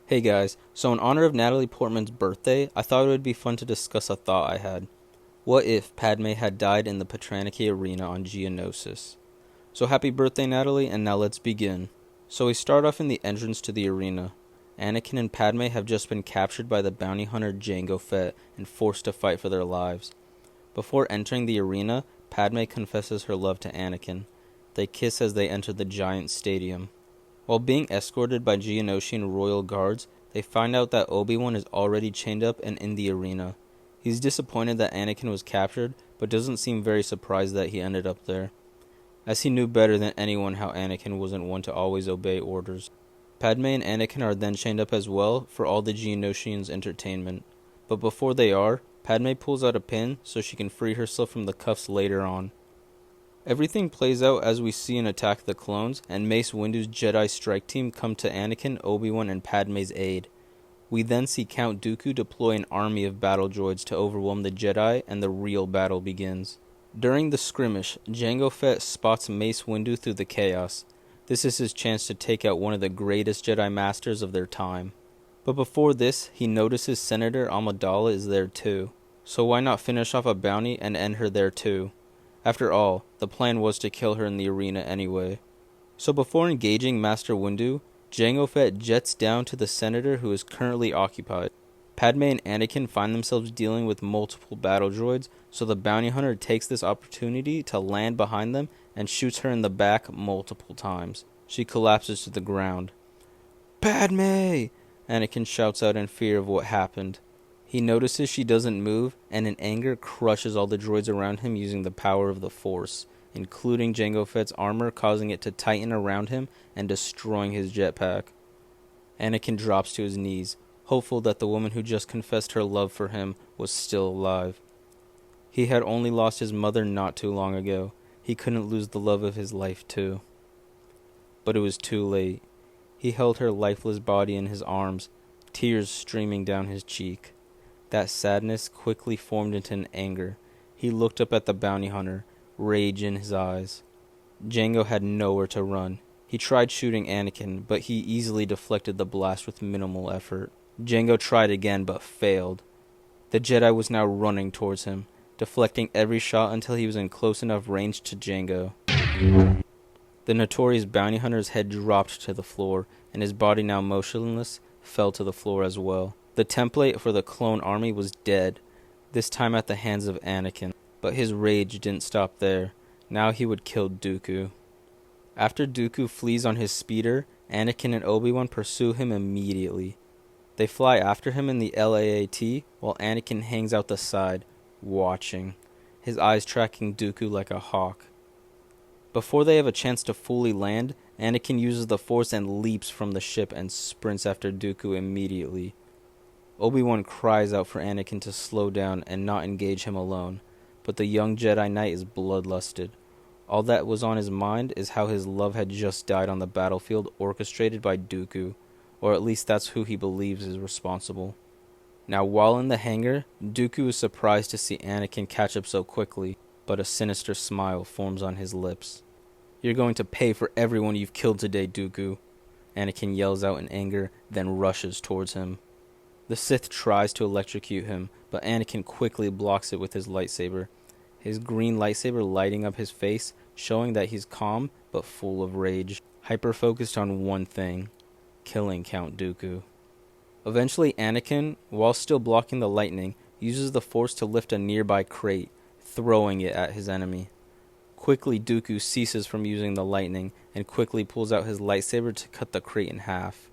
Hey guys, so in honor of Natalie Portman's birthday, I thought it would be fun to discuss a thought I had. What if Padme had died in the Patraniki arena on Geonosis? So happy birthday, Natalie, and now let's begin. So we start off in the entrance to the arena. Anakin and Padme have just been captured by the bounty hunter Jango Fett and forced to fight for their lives. Before entering the arena, Padme confesses her love to Anakin. They kiss as they enter the giant stadium. While being escorted by Geonosian royal guards, they find out that Obi-Wan is already chained up and in the arena. He's disappointed that Anakin was captured, but doesn't seem very surprised that he ended up there, as he knew better than anyone how Anakin wasn't one to always obey orders. Padme and Anakin are then chained up as well for all the Geonosians' entertainment. But before they are, Padme pulls out a pin so she can free herself from the cuffs later on. Everything plays out as we see in Attack of the Clones, and Mace Windu's Jedi strike team come to Anakin, Obi-Wan, and Padme's aid. We then see Count Dooku deploy an army of battle droids to overwhelm the Jedi, and the real battle begins. During the skirmish, Jango Fett spots Mace Windu through the chaos. This is his chance to take out one of the greatest Jedi Masters of their time. But before this, he notices Senator Amidala is there too. So why not finish off a bounty and end her there too? After all, the plan was to kill her in the arena anyway. So before engaging Master Windu, Jango Fett jets down to the Senator who is currently occupied. Padme and Anakin find themselves dealing with multiple battle droids, so the bounty hunter takes this opportunity to land behind them and shoots her in the back multiple times. She collapses to the ground. "Padme!" Anakin shouts out in fear of what happened. He notices she doesn't move, and in anger crushes all the droids around him using the power of the Force, including Jango Fett's armor, causing it to tighten around him and destroying his jetpack. Anakin drops to his knees, hopeful that the woman who just confessed her love for him was still alive. He had only lost his mother not too long ago. He couldn't lose the love of his life too. But it was too late. He held her lifeless body in his arms, tears streaming down his cheek. That sadness quickly formed into an anger. He looked up at the bounty hunter, rage in his eyes. Jango had nowhere to run. He tried shooting Anakin, but he easily deflected the blast with minimal effort. Jango tried again, but failed. The Jedi was now running towards him, deflecting every shot until he was in close enough range to Jango. The notorious bounty hunter's head dropped to the floor, and his body, now motionless, fell to the floor as well. The template for the clone army was dead, this time at the hands of Anakin. But his rage didn't stop there. Now he would kill Dooku. After Dooku flees on his speeder, Anakin and Obi-Wan pursue him immediately. They fly after him in the LAAT, while Anakin hangs out the side, watching, his eyes tracking Dooku like a hawk. Before they have a chance to fully land, Anakin uses the Force and leaps from the ship and sprints after Dooku immediately. Obi-Wan cries out for Anakin to slow down and not engage him alone, but the young Jedi Knight is bloodlusted. All that was on his mind is how his love had just died on the battlefield orchestrated by Dooku, or at least that's who he believes is responsible. Now while in the hangar, Dooku is surprised to see Anakin catch up so quickly, but a sinister smile forms on his lips. "You're going to pay for everyone you've killed today, Dooku," Anakin yells out in anger, then rushes towards him. The Sith tries to electrocute him, but Anakin quickly blocks it with his lightsaber, his green lightsaber lighting up his face, showing that he's calm but full of rage, hyper-focused on one thing: killing Count Dooku. Eventually Anakin, while still blocking the lightning, uses the Force to lift a nearby crate, throwing it at his enemy. Quickly Dooku ceases from using the lightning and quickly pulls out his lightsaber to cut the crate in half.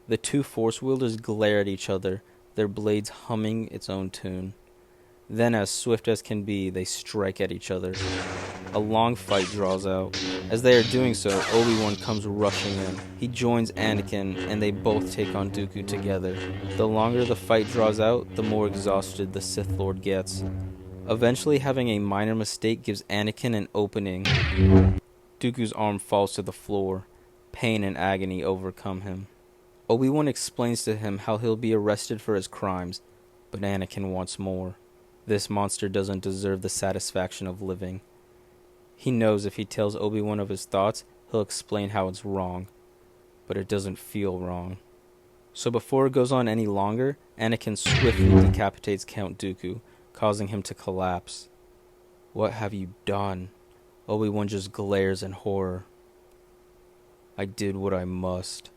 The two Force wielders glare at each other, their blades humming its own tune. Then, as swift as can be, they strike at each other. A long fight draws out. As they are doing so, Obi-Wan comes rushing in. He joins Anakin, and they both take on Dooku together. The longer the fight draws out, the more exhausted the Sith Lord gets. Eventually, having a minor mistake gives Anakin an opening. Dooku's arm falls to the floor. Pain and agony overcome him. Obi-Wan explains to him how he'll be arrested for his crimes, but Anakin wants more. This monster doesn't deserve the satisfaction of living. He knows if he tells Obi-Wan of his thoughts, he'll explain how it's wrong, but it doesn't feel wrong. So before it goes on any longer, Anakin swiftly decapitates Count Dooku, causing him to collapse. "What have you done?" Obi-Wan just glares in horror. "I did what I must,"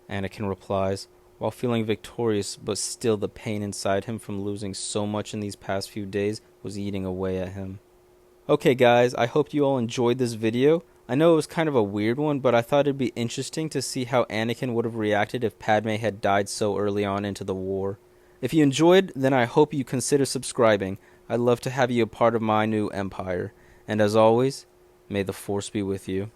Anakin replies, while feeling victorious, but still the pain inside him from losing so much in these past few days was eating away at him. Okay guys, I hope you all enjoyed this video. I know it was kind of a weird one, but I thought it'd be interesting to see how Anakin would have reacted if Padme had died so early on into the war. If you enjoyed, then I hope you consider subscribing. I'd love to have you a part of my new empire. And as always, may the Force be with you.